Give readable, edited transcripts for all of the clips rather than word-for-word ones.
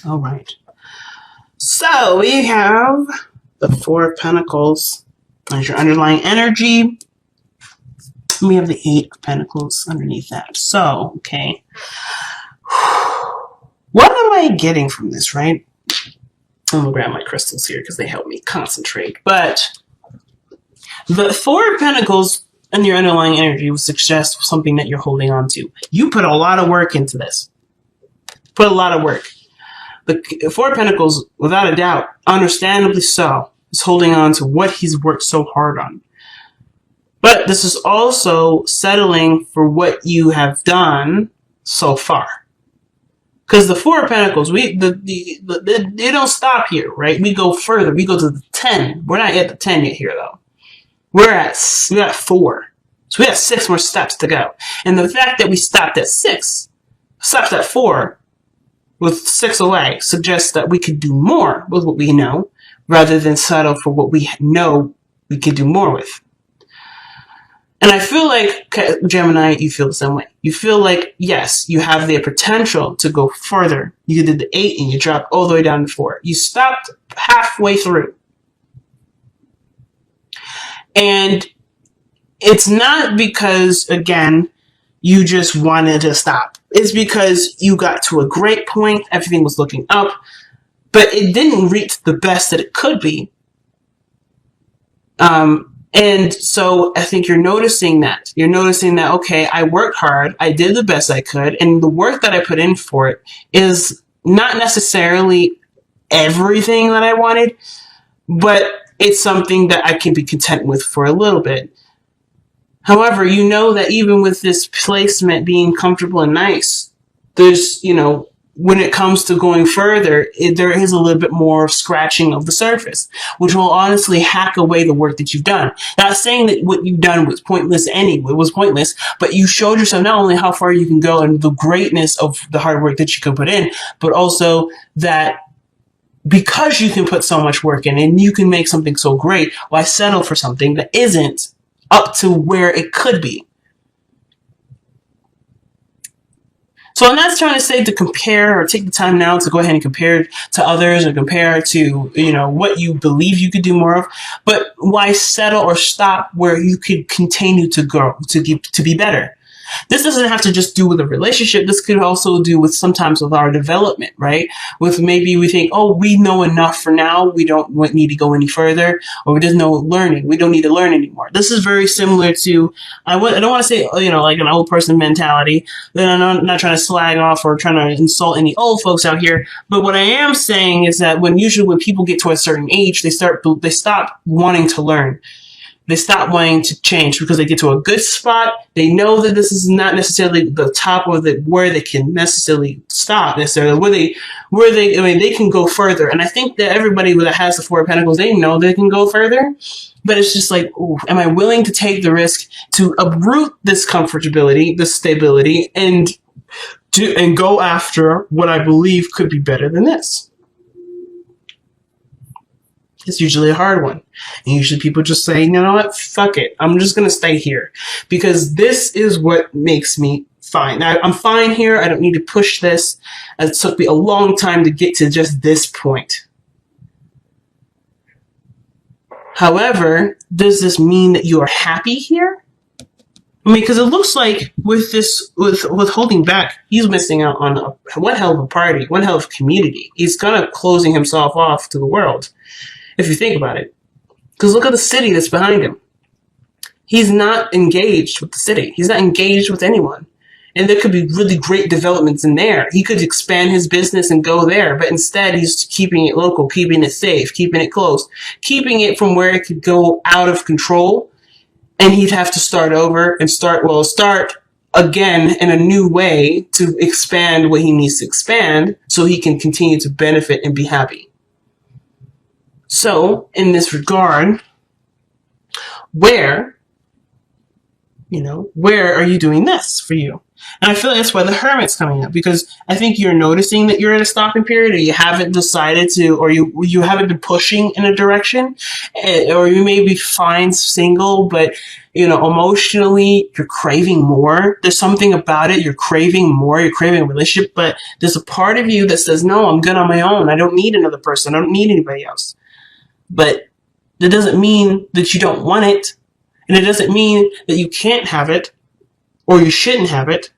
All right. So we have the Four of Pentacles as your underlying energy. We have the Eight of Pentacles underneath that. So, okay. What am I getting from this, right? I'm going to grab my crystals here because they help me concentrate. But the Four of Pentacles and your underlying energy would suggest something that you're holding on to. You put a lot of work into this. Put a lot of work. The Four of Pentacles, without a doubt, understandably so, is holding on to what he's worked so hard on. But this is also settling for what you have done so far. Because the Four of Pentacles, they don't stop here, right? We go further. We go to the 10. We're not at the 10 yet here, though. We're at 4. So we have 6 more steps to go. And the fact that we stopped at 4, with 6 away, suggests that we could do more with what we know, rather than settle for what we know we could do more with. And I feel like, Gemini, you feel the same way. You feel like, yes, you have the potential to go further. You did the 8 and you dropped all the way down to 4. You stopped halfway through. And it's not because, again, you just wanted to stop. It's because you got to a great point. Everything was looking up. But it didn't reach the best that it could be. And so I think you're noticing that. You're noticing that, okay, I worked hard. I did the best I could. And the work that I put in for it is not necessarily everything that I wanted, but it's something that I can be content with for a little bit. However, you know that even with this placement being comfortable and nice, there's, when it comes to going further, there is a little bit more scratching of the surface, which will honestly hack away the work that you've done. Not saying that what you've done was pointless anyway, but you showed yourself not only how far you can go and the greatness of the hard work that you can put in, but also that because you can put so much work in and you can make something so great, why settle for something that isn't up to where it could be? So I'm not trying to say to compare or take the time now to go ahead and compare to others or compare to, what you believe you could do more of, but why settle or stop where you could continue to grow, to be better? This doesn't have to just do with a relationship. This could also do with sometimes with our development, right? With maybe we think, oh, we know enough for now. We don't need to go any further, or there's no learning. We don't need to learn anymore. This is very similar to, I don't want to say, like an old person mentality. Then I'm not trying to slag off or trying to insult any old folks out here. But what I am saying is that when people get to a certain age, they stop wanting to learn. They stop wanting to change because they get to a good spot. They know that this is not necessarily the top of where they can necessarily stop necessarily. They can go further. And I think that everybody that has the Four of Pentacles, they know they can go further. But it's just like, ooh, am I willing to take the risk to uproot this comfortability, this stability, and go after what I believe could be better than this? It's usually a hard one. And usually people just say, you know what, fuck it. I'm just going to stay here because this is what makes me fine. Now, I'm fine here. I don't need to push this. It took me a long time to get to just this point. However, does this mean that you are happy here? I mean, because it looks like with holding back, he's missing out on one hell of a party, one hell of a community. He's kind of closing himself off to the world. If you think about it. Because look at the city that's behind him. He's not engaged with the city. He's not engaged with anyone. And there could be really great developments in there. He could expand his business and go there. But instead, he's keeping it local, keeping it safe, keeping it close, keeping it from where it could go out of control. And he'd have to start over and start again in a new way to expand what he needs to expand so he can continue to benefit and be happy. So, in this regard, where are you doing this for you? And I feel like that's why the Hermit's coming up, because I think you're noticing that you're in a stopping period, or you haven't decided to, or you haven't been pushing in a direction, or you may be fine single, but emotionally, you're craving more. There's something about it. You're craving more. You're craving a relationship, but there's a part of you that says, no, I'm good on my own. I don't need another person. I don't need anybody else. But that doesn't mean that you don't want it. And it doesn't mean that you can't have it or you shouldn't have it.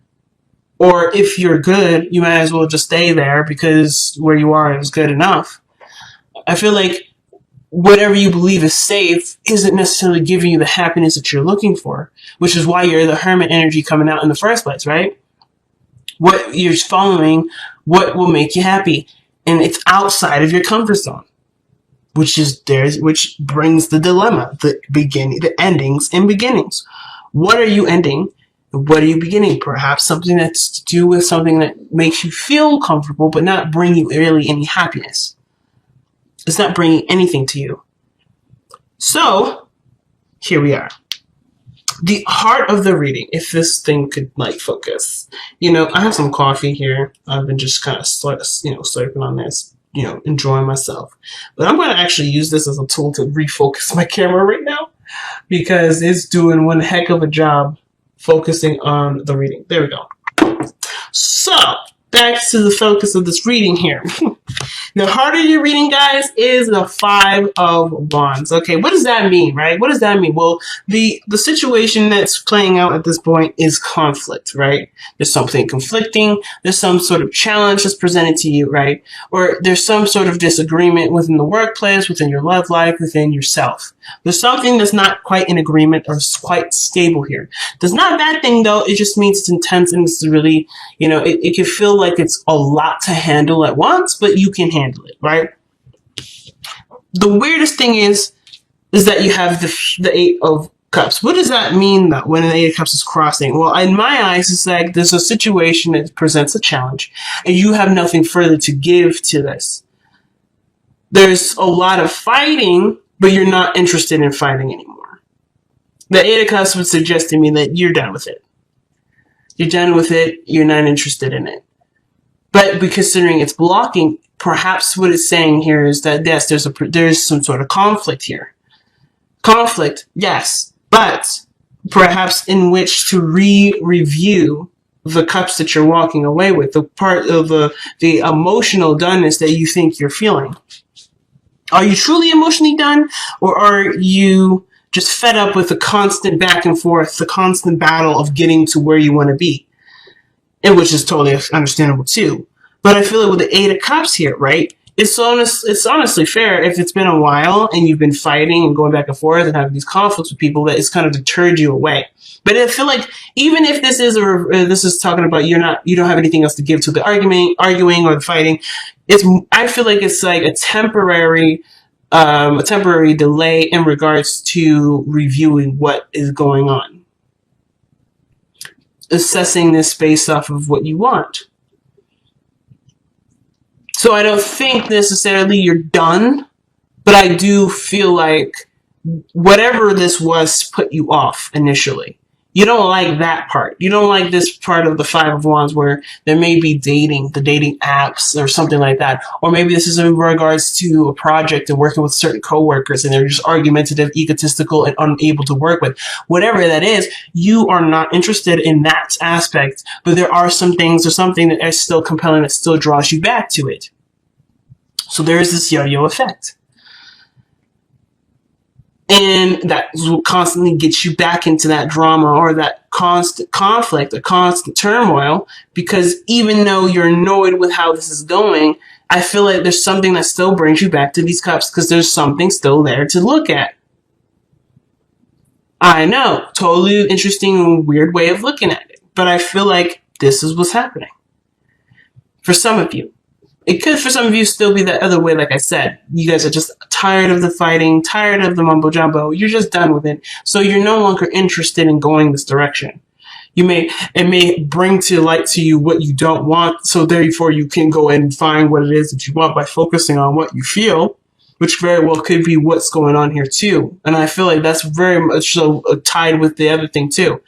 Or if you're good, you might as well just stay there because where you are is good enough. I feel like whatever you believe is safe isn't necessarily giving you the happiness that you're looking for, which is why you're the hermit energy coming out in the first place, right? What you're following, what will make you happy. And it's outside of your comfort zone, which brings the dilemma, the endings and beginnings. What are you ending? What are you beginning? Perhaps something that's to do with something that makes you feel comfortable, but not bring you really any happiness. It's not bringing anything to you. So, here we are. The heart of the reading, if this thing could focus. I have some coffee here. I've been just kind of slurping on this, enjoying myself. But I'm going to actually use this as a tool to refocus my camera right now because it's doing one heck of a job focusing on the reading. There we go. So, back to the focus of this reading here. The heart of your reading, guys, is the 5 of Wands. Okay, what does that mean, right? What does that mean? Well, the situation that's playing out at this point is conflict, right? There's something conflicting. There's some sort of challenge that's presented to you, right? Or there's some sort of disagreement within the workplace, within your love life, within yourself. There's something that's not quite in agreement or quite stable here. That's not a bad thing, though. It just means it's intense and it's really, it can feel like it's a lot to handle at once, but you can handle it, right? The weirdest thing is that you have the 8 of Cups. What does that mean, though, when the 8 of Cups is crossing? Well, in my eyes, it's like there's a situation that presents a challenge, and you have nothing further to give to this. There's a lot of fighting, but you're not interested in fighting anymore. The 8 of Cups would suggest to me that you're done with it. You're done with it. You're not interested in it. But considering it's blocking, perhaps what it's saying here is that, yes, there's some sort of conflict here. Conflict, yes, but perhaps in which to review the cups that you're walking away with, the part of the emotional doneness that you think you're feeling. Are you truly emotionally done, or are you just fed up with the constant back and forth, the constant battle of getting to where you want to be? And which is totally understandable too. But I feel like with the 8 of Cups here, right? It's honestly fair if it's been a while and you've been fighting and going back and forth and having these conflicts with people that it's kind of deterred you away. But I feel like even if this is talking about you don't have anything else to give to the arguing or the fighting, I feel like it's like a temporary delay in regards to reviewing what is going on, assessing this based off of what you want. So I don't think necessarily you're done, but I do feel like whatever this was put you off initially. You don't like that part. You don't like this part of the 5 of Wands where there may be the dating apps or something like that. Or maybe this is in regards to a project and working with certain coworkers and they're just argumentative, egotistical, and unable to work with. Whatever that is, you are not interested in that aspect. But there are some things or something that is still compelling that still draws you back to it. So there is this yo-yo effect. And that will constantly get you back into that drama or that constant conflict, a constant turmoil, because even though you're annoyed with how this is going, I feel like there's something that still brings you back to these cups because there's something still there to look at. I know, totally interesting and weird way of looking at it, but I feel like this is what's happening. For some of you. It could, for some of you, still be the other way, like I said. You guys are just tired of the fighting, tired of the mumbo-jumbo. You're just done with it. So you're no longer interested in going this direction. It may bring to light to you what you don't want, so therefore you can go and find what it is that you want by focusing on what you feel, which very well could be what's going on here too. And I feel like that's very much so tied with the other thing too.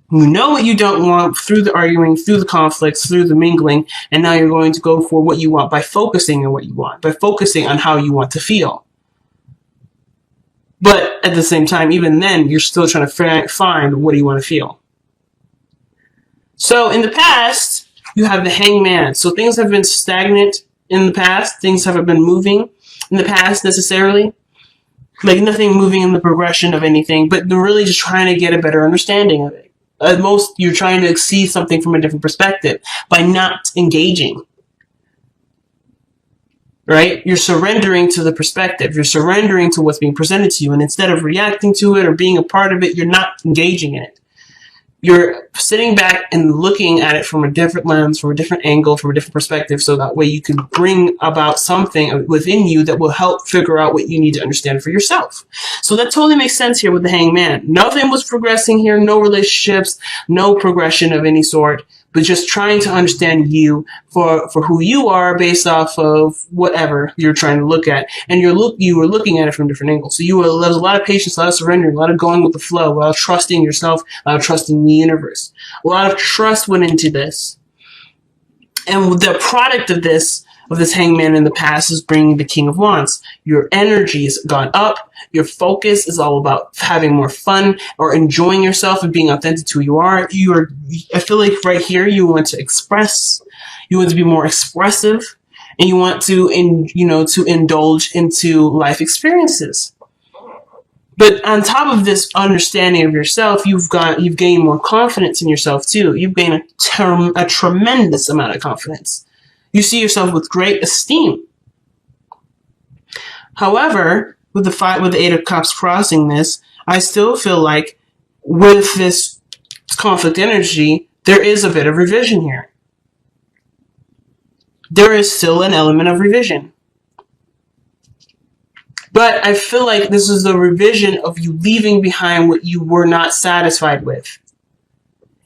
You know what you don't want through the arguing, through the conflicts, through the mingling, and now you're going to go for what you want by focusing on what you want, by focusing on how you want to feel. But at the same time, even then, you're still trying to find what do you want to feel. So in the past, you have the hangman. So things have been stagnant in the past. Things haven't been moving in the past necessarily. Like nothing moving in the progression of anything, but they're really just trying to get a better understanding of it. At most, you're trying to see something from a different perspective by not engaging. Right? You're surrendering to the perspective. You're surrendering to what's being presented to you. And instead of reacting to it or being a part of it, you're not engaging in it. You're sitting back and looking at it from a different lens, from a different angle, from a different perspective, so that way you can bring about something within you that will help figure out what you need to understand for yourself. So that totally makes sense here with the hangman. Nothing was progressing here, no relationships, no progression of any sort, but just trying to understand you for who you are based off of whatever you're trying to look at. And you were looking at it from different angles. So there's a lot of patience, a lot of surrendering, a lot of going with the flow, a lot of trusting yourself, a lot of trusting the universe. A lot of trust went into this. And the product of this hangman in the past is bringing the King of Wands. Your energy has gone up. Your focus is all about having more fun or enjoying yourself and being authentic to who you are. I feel like right here you want to express, you want to be more expressive, and you want to, to indulge into life experiences. But on top of this understanding of yourself, you've gained more confidence in yourself too. You've gained a tremendous amount of confidence. You see yourself with great esteem. However, with the Eight of Cups crossing this, I still feel like with this conflict energy, there is a bit of revision here. There is still an element of revision. But I feel like this is a revision of you leaving behind what you were not satisfied with.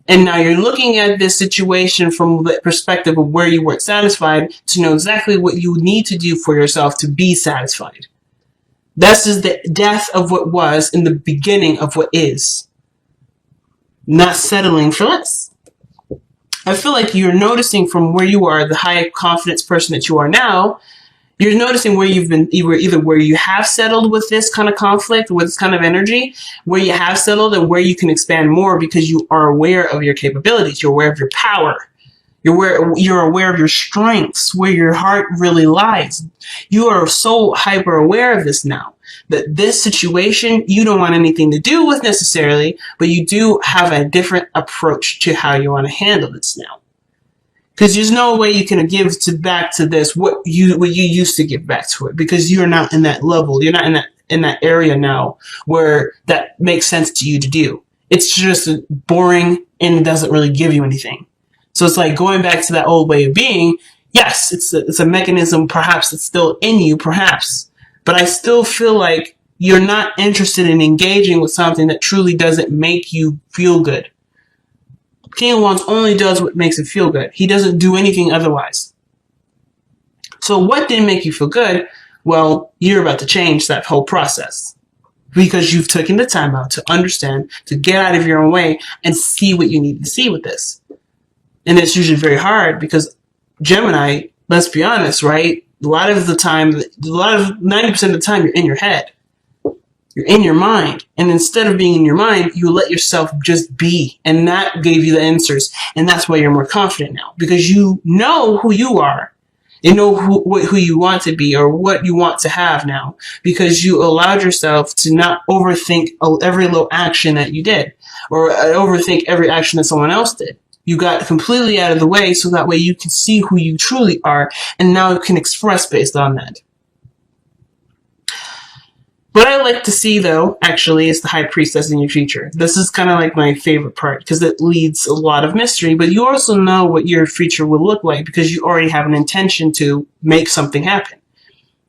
And now you're looking at this situation from the perspective of where you weren't satisfied to know exactly what you need to do for yourself to be satisfied. This is the death of what was in the beginning of what is. Not settling for less. I feel like you're noticing from where you are, the high confidence person that you are now, you're noticing where you've been, either where you have settled with this kind of conflict, with this kind of energy, where you have settled and where you can expand more because you are aware of your capabilities. You're aware of your power. You're aware of your strengths, where your heart really lies. You are so hyper aware of this now that this situation you don't want anything to do with necessarily, but you do have a different approach to how you want to handle this now. Because there's no way you can give back to this what you used to give back to it, because you're not in that level. You're not in that area now where that makes sense to you to do. It's just boring and it doesn't really give you anything. So it's like going back to that old way of being. Yes, it's a mechanism perhaps that's still in you, perhaps. But I still feel like you're not interested in engaging with something that truly doesn't make you feel good. King of Wands only does what makes it feel good. He doesn't do anything otherwise. So what didn't make you feel good? Well, you're about to change that whole process because you've taken the time out to understand, to get out of your own way and see what you need to see with this. And it's usually very hard because Gemini, let's be honest, right? 90% of the time you're in your head. You're in your mind. And instead of being in your mind, you let yourself just be. And that gave you the answers. And that's why you're more confident now. Because you know who you are. You know who you want to be or what you want to have now. Because you allowed yourself to not overthink every little action that you did. Or overthink every action that someone else did. You got completely out of the way so that way you can see who you truly are. And now you can express based on that. What I like to see, though, actually, is the High Priestess in your future. This is kind of like my favorite part because it leads a lot of mystery, but you also know what your future will look like because you already have an intention to make something happen.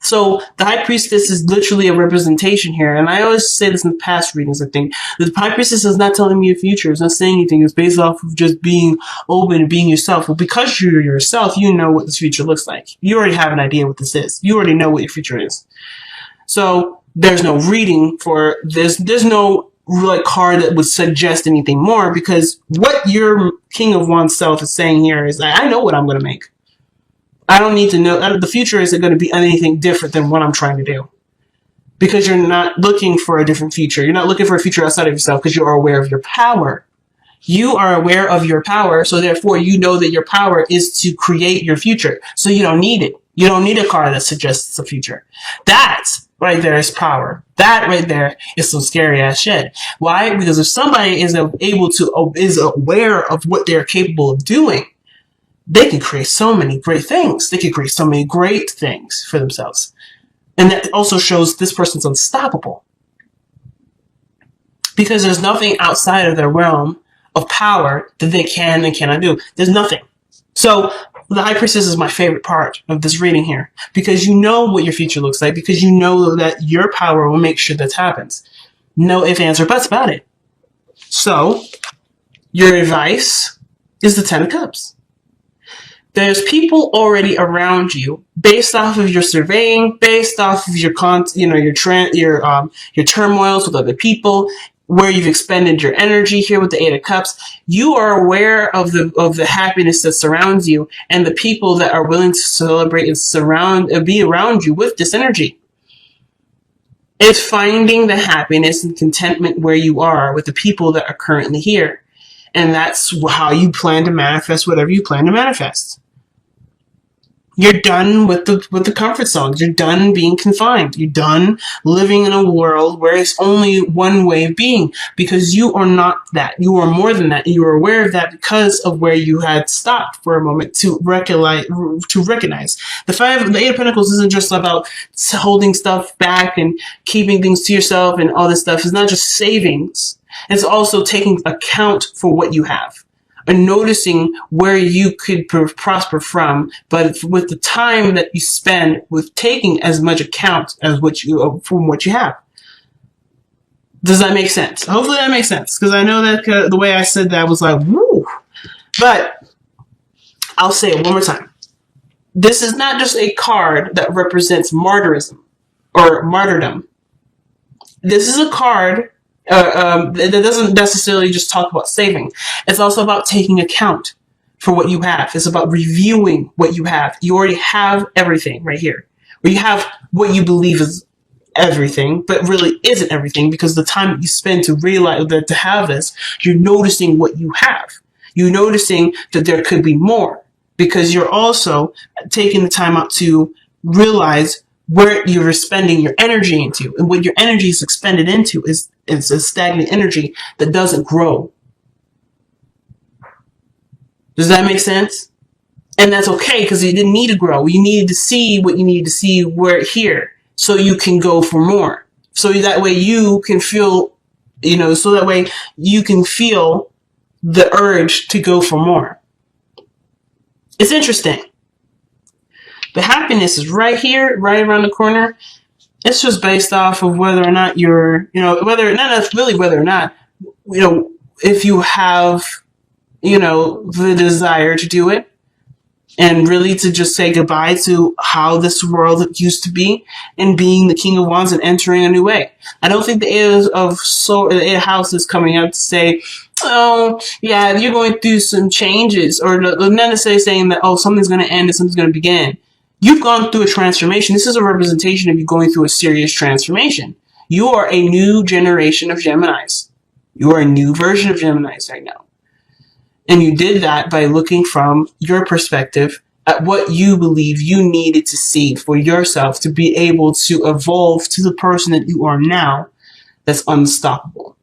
So the High Priestess is literally a representation here, and I always say this in past readings, I think. The High Priestess is not telling me your future. It's not saying anything. It's based off of just being open and being yourself. Well, because you're yourself, you know what this future looks like. You already have an idea what this is. You already know what your future is. So there's no reading for this. There's no like card that would suggest anything more because what your King of Wands self is saying here is, I know what I'm going to make. I don't need to know. The future isn't going to be anything different than what I'm trying to do. because you're not looking for a different future. You're not looking for a future outside of yourself because you are aware of your power. You are aware of your power, so therefore you know that your power is to create your future. So you don't need it. You don't need a car that suggests a future. That right there is power. That right there is some scary ass shit. Why? Because if somebody is aware of what they're capable of doing, they can create so many great things. They can create so many great things for themselves. And that also shows this person's unstoppable. Because there's nothing outside of their realm of power that they can and cannot do. There's nothing. So the High Priestess is my favorite part of this reading here, because you know what your future looks like, because you know that your power will make sure that happens. No ifs, ands, or buts about it. So your advice is the Ten of Cups. There's people already around you, based off of your surveying, based off of your turmoils with other people, where you've expended your energy here with the Eight of Cups. You are aware of the happiness that surrounds you and the people that are willing to celebrate and be around you with this energy. It's finding the happiness and contentment where you are with the people that are currently here. And that's how you plan to manifest whatever you plan to manifest. You're done with the comfort zones. You're done being confined. You're done living in a world where it's only one way of being, because you are not that. You are more than that. And you are aware of that because of where you had stopped for a moment to recognize. The Eight of Pentacles isn't just about holding stuff back and keeping things to yourself and all this stuff. It's not just savings. It's also taking account for what you have and noticing where you could prosper from, but with the time that you spend with taking as much account as from what you have. Does that make sense? Hopefully that makes sense, because I know that the way I said that was like, woo. But I'll say it one more time. This is not just a card that represents martyrdom. This is a card that doesn't necessarily just talk about saving. It's also about taking account for what you have. It's about reviewing what you have. You already have everything right here. Or you have what you believe is everything, but really isn't everything, because the time that you spend to realize that to have this, you're noticing what you have. You're noticing that there could be more, because you're also taking the time out to realize where you're spending your energy into. And what your energy is expended into is a stagnant energy that doesn't grow. Does that make sense? And that's okay, because you didn't need to grow. You needed to see what you needed to see here, so you can go for more. So that way you can feel, so that way you can feel the urge to go for more. It's interesting. The happiness is right here, right around the corner. It's just based off of whether or not you're, if you have, the desire to do it, and really to just say goodbye to how this world used to be, and being the King of Wands and entering a new way. I don't think the Eight of House is coming up to say, oh, yeah, you're going through some changes, or not necessarily saying that, oh, something's going to end and something's going to begin. You've gone through a transformation. This is a representation of you going through a serious transformation. You are a new generation of Geminis. You are a new version of Geminis right now. And you did that by looking from your perspective at what you believe you needed to see for yourself to be able to evolve to the person that you are now that's unstoppable.